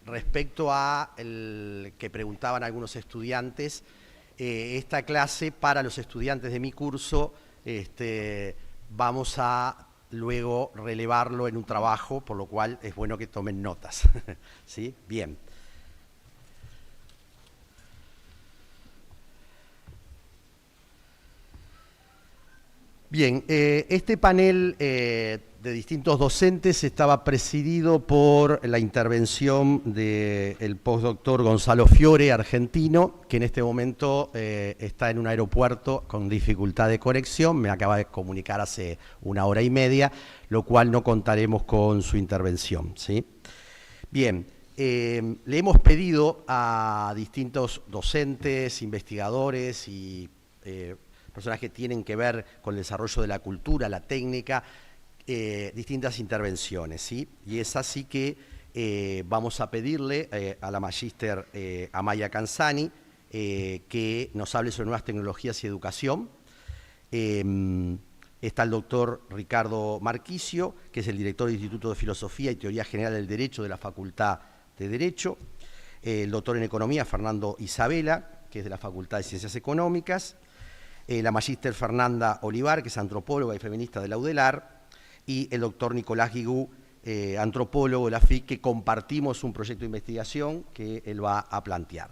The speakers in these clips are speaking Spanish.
Respecto a el que preguntaban algunos estudiantes, esta clase para los estudiantes de mi curso vamos a luego relevarlo en un trabajo, por lo cual es bueno que tomen notas. ¿Sí? Bien. Bien, este panel de distintos docentes estaba presidido por la intervención del postdoctor Gonzalo Fiore, argentino, que en este momento está en un aeropuerto con dificultad de conexión, me acaba de comunicar hace 1 hora y media, lo cual no contaremos con su intervención, ¿sí? Bien, le hemos pedido a distintos docentes, investigadores y personas que tienen que ver con el desarrollo de la cultura, la técnica, distintas intervenciones, ¿sí? Y es así que vamos a pedirle a la magíster Amaya Canzani que nos hable sobre nuevas tecnologías y educación. Está el doctor Ricardo Marquicio, que es el director del Instituto de Filosofía y Teoría General del Derecho de la Facultad de Derecho. El doctor en Economía, Fernando Isabela, que es de la Facultad de Ciencias Económicas. La magíster Fernanda Olivar, que es antropóloga y feminista de la UDELAR, y el doctor Nicolás Guigú, antropólogo de la FIC, que compartimos un proyecto de investigación que él va a plantear.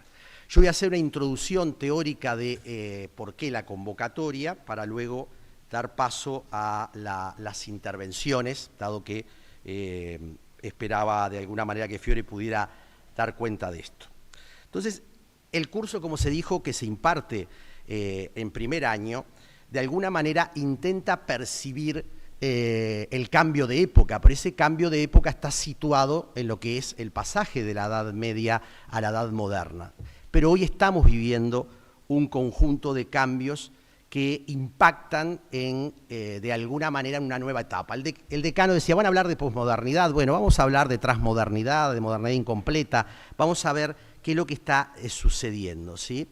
Yo voy a hacer una introducción teórica de por qué la convocatoria, para luego dar paso a las intervenciones, dado que esperaba de alguna manera que Fiore pudiera dar cuenta de esto. Entonces, el curso, como se dijo, que se imparte en primer año, de alguna manera intenta percibir el cambio de época, pero ese cambio de época está situado en lo que es el pasaje de la Edad Media a la Edad Moderna. Pero hoy estamos viviendo un conjunto de cambios que impactan de alguna manera en una nueva etapa. El decano decía, van a hablar de posmodernidad, bueno, vamos a hablar de transmodernidad, de modernidad incompleta, vamos a ver qué es lo que está sucediendo, ¿sí?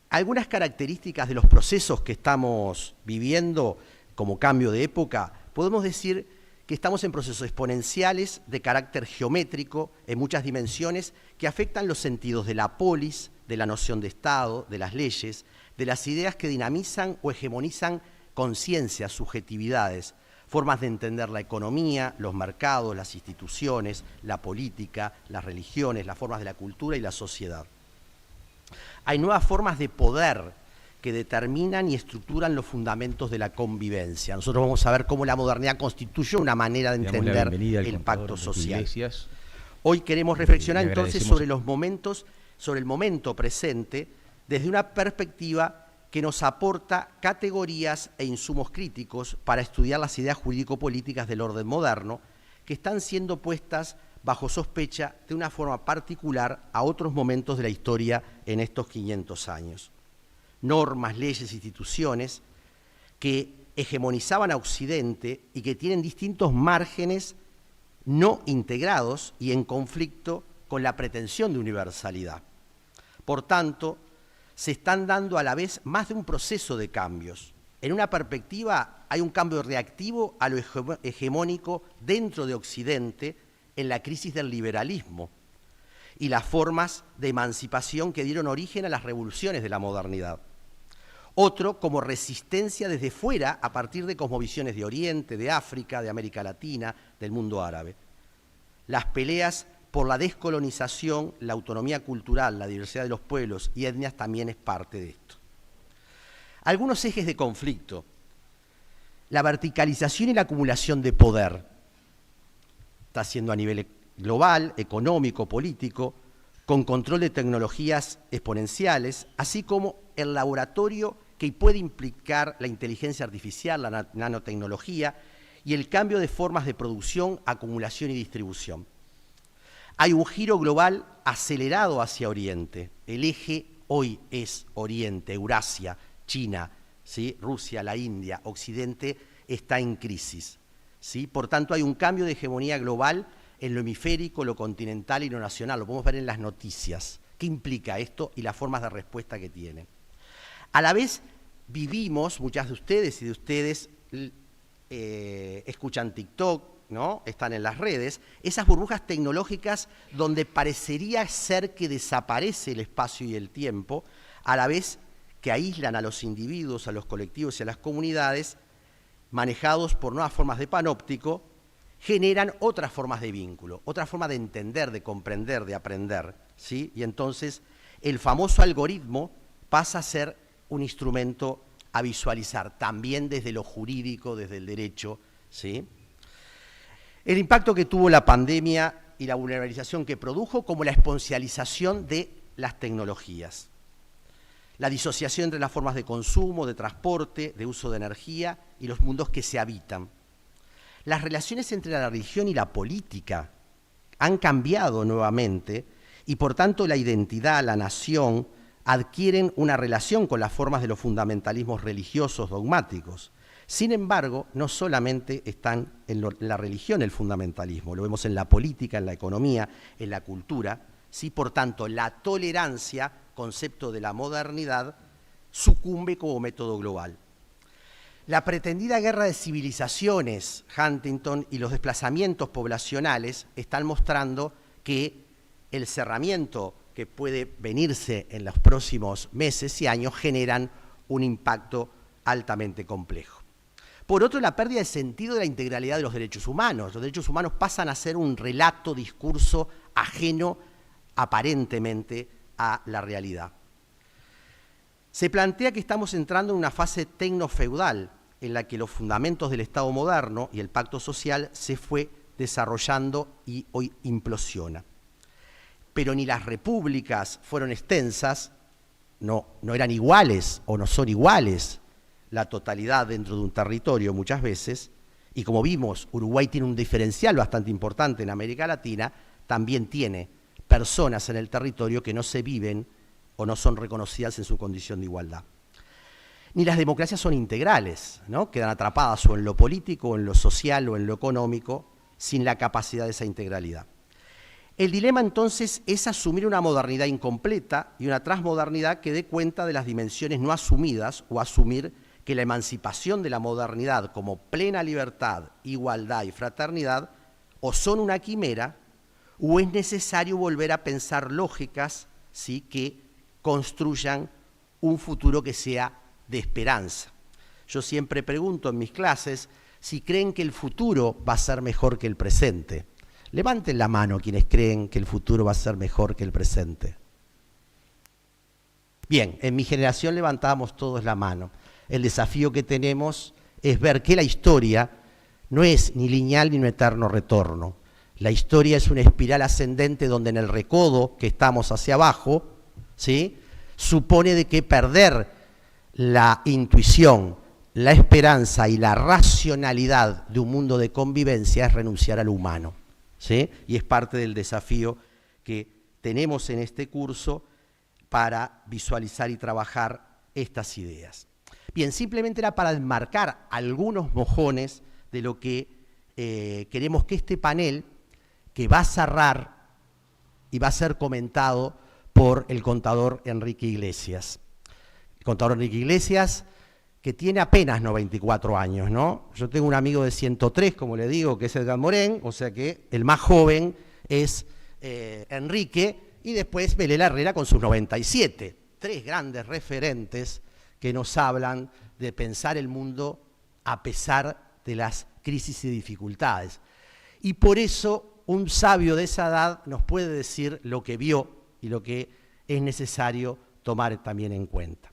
Algunas características de los procesos que estamos viviendo como cambio de época, podemos decir que estamos en procesos exponenciales de carácter geométrico en muchas dimensiones que afectan los sentidos de la polis, de la noción de Estado, de las leyes, de las ideas que dinamizan o hegemonizan conciencias, subjetividades, formas de entender la economía, los mercados, las instituciones, la política, las religiones, las formas de la cultura y la sociedad. Hay nuevas formas de poder que determinan y estructuran los fundamentos de la convivencia. Nosotros vamos a ver cómo la modernidad constituye una manera de entender el pacto social. Hoy queremos reflexionar entonces sobre el momento presente, desde una perspectiva que nos aporta categorías e insumos críticos para estudiar las ideas jurídico-políticas del orden moderno, que están siendo puestas bajo sospecha de una forma particular a otros momentos de la historia en estos 500 años. Normas, leyes, instituciones que hegemonizaban a Occidente y que tienen distintos márgenes no integrados y en conflicto con la pretensión de universalidad. Por tanto, se están dando a la vez más de un proceso de cambios. En una perspectiva hay un cambio reactivo a lo hegemónico dentro de Occidente en la crisis del liberalismo y las formas de emancipación que dieron origen a las revoluciones de la modernidad. Otro como resistencia desde fuera a partir de cosmovisiones de Oriente, de África, de América Latina, del mundo árabe. Las peleas por la descolonización, la autonomía cultural, la diversidad de los pueblos y etnias también es parte de esto. Algunos ejes de conflicto. La verticalización y la acumulación de poder. Está haciendo a nivel global, económico, político, con control de tecnologías exponenciales, así como el laboratorio que puede implicar la inteligencia artificial, la nanotecnología y el cambio de formas de producción, acumulación y distribución. Hay un giro global acelerado hacia Oriente. El eje hoy es Oriente, Eurasia, China, ¿sí? Rusia, la India, Occidente está en crisis, ¿sí? Por tanto, hay un cambio de hegemonía global en lo hemisférico, lo continental y lo nacional. Lo podemos ver en las noticias. ¿Qué implica esto y las formas de respuesta que tiene? A la vez, vivimos, muchas de ustedes escuchan TikTok, ¿no?, están en las redes, esas burbujas tecnológicas donde parecería ser que desaparece el espacio y el tiempo, a la vez que aíslan a los individuos, a los colectivos y a las comunidades, manejados por nuevas formas de panóptico, generan otras formas de vínculo, otra forma de entender, de comprender, de aprender, ¿sí? Y entonces el famoso algoritmo pasa a ser un instrumento a visualizar, también desde lo jurídico, desde el derecho, ¿sí? El impacto que tuvo la pandemia y la vulnerabilización que produjo, como la exponencialización de las tecnologías. La disociación entre las formas de consumo, de transporte, de uso de energía y los mundos que se habitan. Las relaciones entre la religión y la política han cambiado nuevamente y por tanto la identidad, la nación, adquieren una relación con las formas de los fundamentalismos religiosos dogmáticos. Sin embargo, no solamente están en la religión el fundamentalismo, lo vemos en la política, en la economía, en la cultura. Sí, por tanto, la tolerancia, concepto de la modernidad, sucumbe como método global. La pretendida guerra de civilizaciones, Huntington, y los desplazamientos poblacionales están mostrando que el cerramiento que puede venirse en los próximos meses y años generan un impacto altamente complejo. Por otro, la pérdida de sentido de la integralidad de los derechos humanos. Los derechos humanos pasan a ser un relato, discurso ajeno aparentemente a la realidad. Se plantea que estamos entrando en una fase tecnofeudal en la que los fundamentos del Estado moderno y el pacto social se fue desarrollando y hoy implosiona. Pero ni las repúblicas fueron extensas, no eran iguales o no son iguales la totalidad dentro de un territorio muchas veces, y como vimos, Uruguay tiene un diferencial bastante importante en América Latina, también tiene personas en el territorio que no se viven o no son reconocidas en su condición de igualdad. Ni las democracias son integrales, ¿no? Quedan atrapadas o en lo político, o en lo social, o en lo económico, sin la capacidad de esa integralidad. El dilema entonces es asumir una modernidad incompleta y una transmodernidad que dé cuenta de las dimensiones no asumidas o asumir que la emancipación de la modernidad como plena libertad, igualdad y fraternidad o son una quimera o es necesario volver a pensar lógicas, ¿sí?, que construyan un futuro que sea de esperanza. Yo siempre pregunto en mis clases si creen que el futuro va a ser mejor que el presente. Levanten la mano quienes creen que el futuro va a ser mejor que el presente. Bien, en mi generación levantábamos todos la mano. El desafío que tenemos es ver que la historia no es ni lineal ni un eterno retorno. La historia es una espiral ascendente donde en el recodo que estamos hacia abajo, ¿sí?, supone de que perder la intuición, la esperanza y la racionalidad de un mundo de convivencia es renunciar a lo humano, ¿sí? Y es parte del desafío que tenemos en este curso para visualizar y trabajar estas ideas. Bien, simplemente era para enmarcar algunos mojones de lo que queremos que este panel, que va a cerrar y va a ser comentado por el contador Enrique Iglesias. El contador Enrique Iglesias, que tiene apenas 94 años, ¿no? Yo tengo un amigo de 103, como le digo, que es Edgar Morén, o sea que el más joven es Enrique, y después Belela Herrera con sus 97. Tres grandes referentes que nos hablan de pensar el mundo a pesar de las crisis y dificultades. Y por eso un sabio de esa edad nos puede decir lo que vio y lo que es necesario tomar también en cuenta.